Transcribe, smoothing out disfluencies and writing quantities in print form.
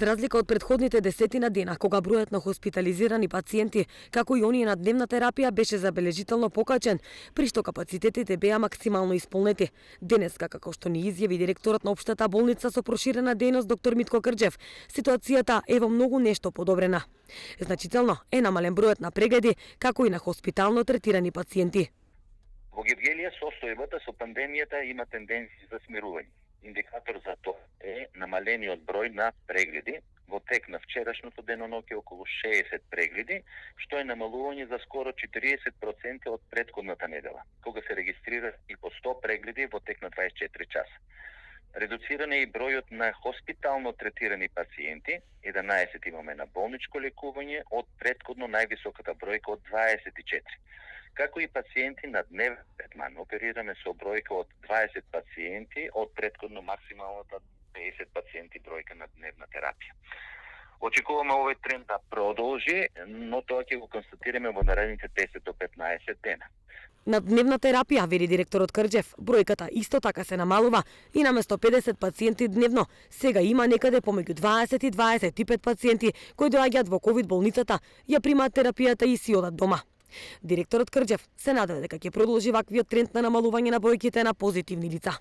За разлика од претходните десетина дена, кога бројот на хоспитализирани пациенти, како и оние на дневна терапија, беше забележително покачен, при што капацитетите беа максимално исполнети. Денеска, како што ни изјави директорот на Општата болница со проширена дејност доктор Митко Крџев, ситуацијата е во многу нешто подобрена. Значително е намален бројот на прегледи, како и на хоспитално третирани пациенти. Во Гевгелија состојбата со пандемијата има тенденции за смирување. Индикатор за тоа е намалениот број на прегледи. Во тек на вчерашното деноноќе околу 60 прегледи, што е намалување за скоро 40% од претходната недела, кога се регистрира и по 100 прегледи во тек на 24 часа. Редуциран е и бројот на хоспитално третирани пациенти, 11 имаме на болничко лекување, од претходно највисоката бројка од 24. Како и пациенти на дневен третман. Оперираме со бројка од 20 пациенти, од претходно максималната 50 пациенти бројка на дневна терапија. Очекуваме овој тренд да продолжи, но тоа ќе го констатираме во наредните 10 до 15 дена. На дневна терапија, вели директорот Крџев, бројката исто така се намалува и наместо 50 пациенти дневно, сега има некаде помеѓу 20 и 25 пациенти кои доаѓаат во ковид болницата, ја примаат терапијата и си одат дома. Директорот Крџев се надева дека ќе продолжи ваквиот тренд на намалување на бројките на позитивни лица.